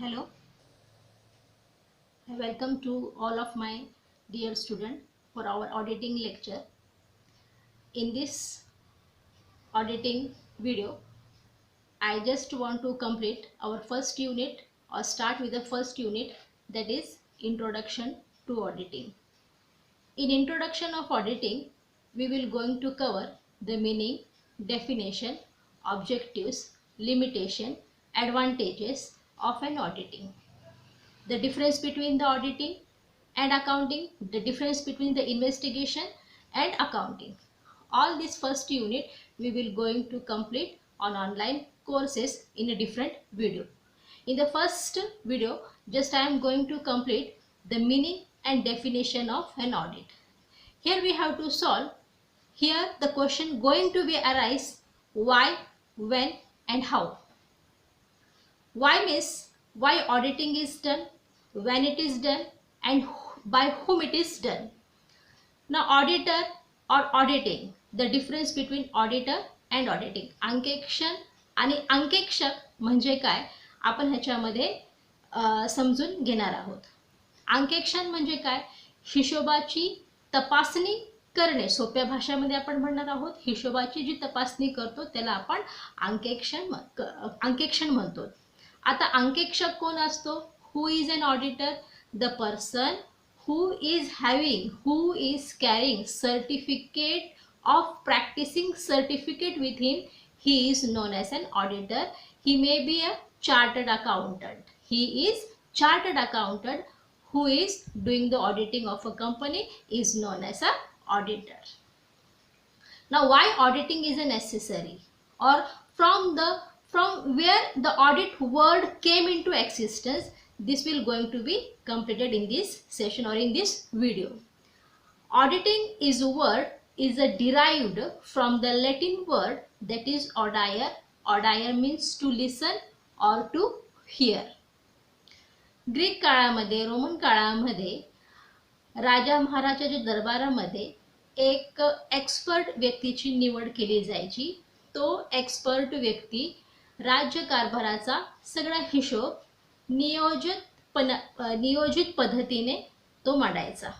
Hello, welcome to all of my dear students for our auditing lecture. In this auditing video, I just want to complete our first unit or start with the first unit, that is Introduction to Auditing. In Introduction of Auditing, we will going to cover the meaning, definition, objectives, limitation, advantages of an auditing. The difference between the auditing and accounting, the difference between the investigation and accounting. All this first unit we will going to complete on online courses in a different video. In the first video, just I am going to complete the meaning and definition of an audit. Here we have to solve. Here the question going to be arise why, when and how. Why means why auditing is done, when it is done, and by whom it is done. Now auditor or auditing, the difference between auditor and auditing. अंकेक्षण आणि अंकेक्षक म्हणजे काय आपण ह्याच्यामध्ये समजून घेणार आहोत. अंकेक्षण म्हणजे काय, हिशोबाची तपासणी करणे. सोप्या भाषेमध्ये आपण म्हणणार आहोत हिशोबाची जी तपासणी करतो त्याला आपण अंकेक्षण म्हणतो. आता अंकेक्षक कोण असतो? Who is an auditor? The person who is carrying certificate of practicing certificate with him, he is known as an auditor. He may be a chartered accountant. He is chartered accountant who is doing the auditing of a company is known as a auditor. Now why auditing is a necessary, or from where the audit word came into existence, this will going to be completed in this session or in this video. Auditing is derived from the Latin word that is audire. Audire means to listen or to hear. Greek काळामध्ये, Roman काळामध्ये राजा महाराजाच्या दरबारामध्ये एक expert व्यक्तीची निवड केली जायची. तो expert व्यक्ती राज्य कारभाराचा सगळा हिशोब नियोजित पद्धतीने तो मांडायचा.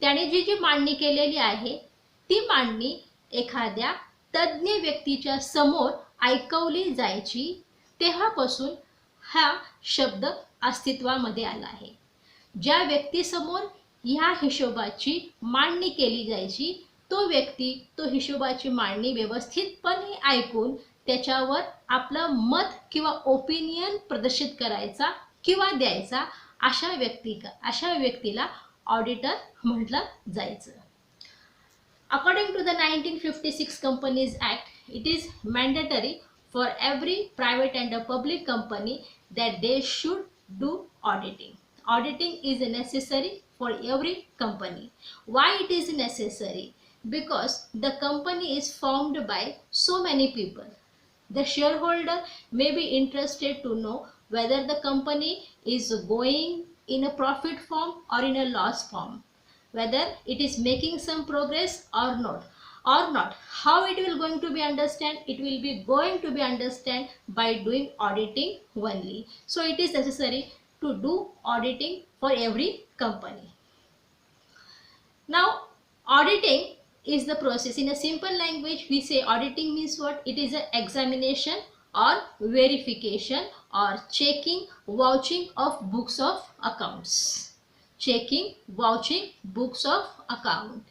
त्याने जी मांडणी केलेली आहे ती मांडणी एखाद्या तज्ञ व्यक्तीच्या समोर ऐकवली जायची. तेव्हापासून हा शब्द अस्तित्वामध्ये आला आहे. ज्या व्यक्तीसमोर ह्या हिशोबाची मांडणी केली जायची तो व्यक्ती तो हिशोबाची मांडणी व्यवस्थितपणे ऐकून त्याच्यावर आपलं मत किंवा ओपिनियन प्रदर्शित करायचा किंवा द्यायचा, अशा व्यक्तीला ऑडिटर म्हटलं जायचं. According to the 1956 Companies Act, it is mandatory for every private and a public company that they should do auditing. Auditing is necessary for every company. Why it is necessary? Because the company is formed by so many people. The shareholder may be interested to know whether the company is going in a profit form or in a loss form, whether it is making some progress or not. How it will going to be understand? It will be going to be understand by doing auditing only. So it is necessary to do auditing for every company. Now auditing is the process. In a simple language we say auditing means what? It is an examination or verification or checking, vouching of books of accounts. Checking, vouching books of accounts,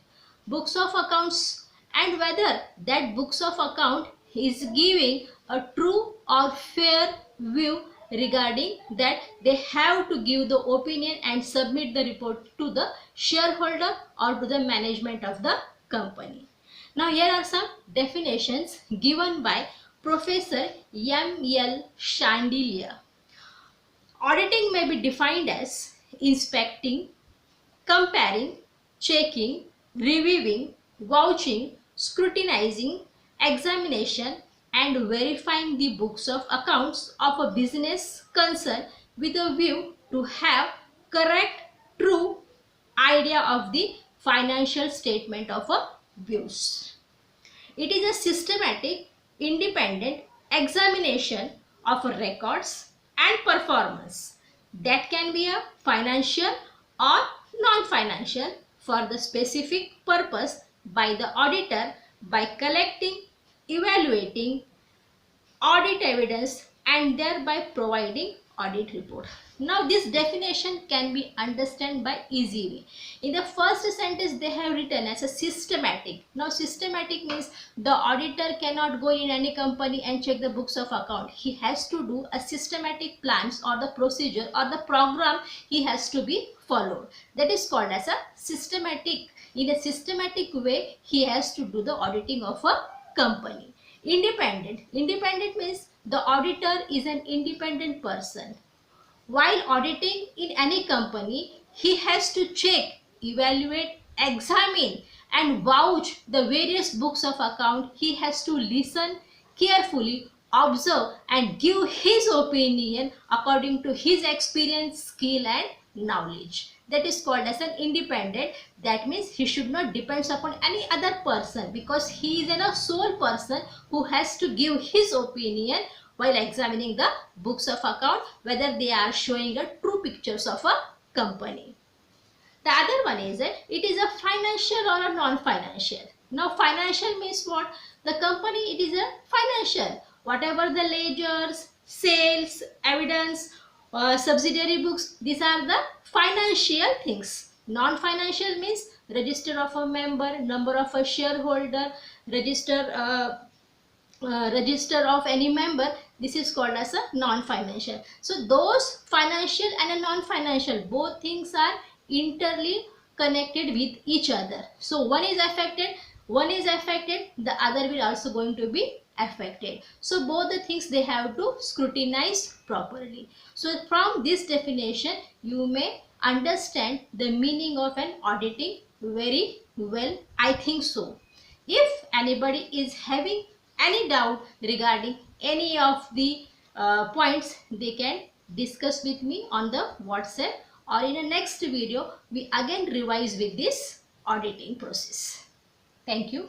and whether that books of account is giving a true or fair view regarding that. They have to give the opinion and submit the report to the shareholder or to the management of the company. Now here are some definitions given by Professor M.L. Chandelier. Auditing may be defined as inspecting, comparing, checking, reviewing, vouching, scrutinizing, examination and verifying the books of accounts of a business concern with a view to have correct, true idea of the financial statement of a views. It is a systematic, independent examination of records, and performance. That can be a financial or non-financial for the specific purpose by the auditor by collecting, evaluating audit evidence and thereby providing audit report. Now this definition can be understood by easy way. In the first sentence they have written as a systematic. Now systematic means the auditor cannot go in any company and check the books of account. He has to do a systematic plans or the procedure or the program he has to be followed. That is called as a systematic. In a systematic way he has to do the auditing of a company. Independent. Independent means the auditor is an independent person. While auditing in any company, he has to check, evaluate, examine and vouch the various books of account. He has to listen carefully, observe and give his opinion according to his experience, skill and knowledge. That is called as an independent. That means he should not depend upon any other person because he is a sole person who has to give his opinion while examining the books of account whether they are showing a true pictures of a company. The other one is that it is a financial or a non-financial. Now financial means what? The company, it is a financial. Whatever the ledgers, sales, evidence, subsidiary books, these are the financial things. Non-financial means register of a member, number of a shareholder, register of any member. This is called as a non-financial. So those financial and a non-financial, both things are interly connected with each other. So one is affected, the other will also going to be affected. So both the things they have to scrutinize properly. So from this definition you may understand the meaning of an auditing very well, I think so. If anybody is having any doubt regarding any of the points, they can discuss with me on the WhatsApp, or in a next video we again revise with this auditing process. Thank you.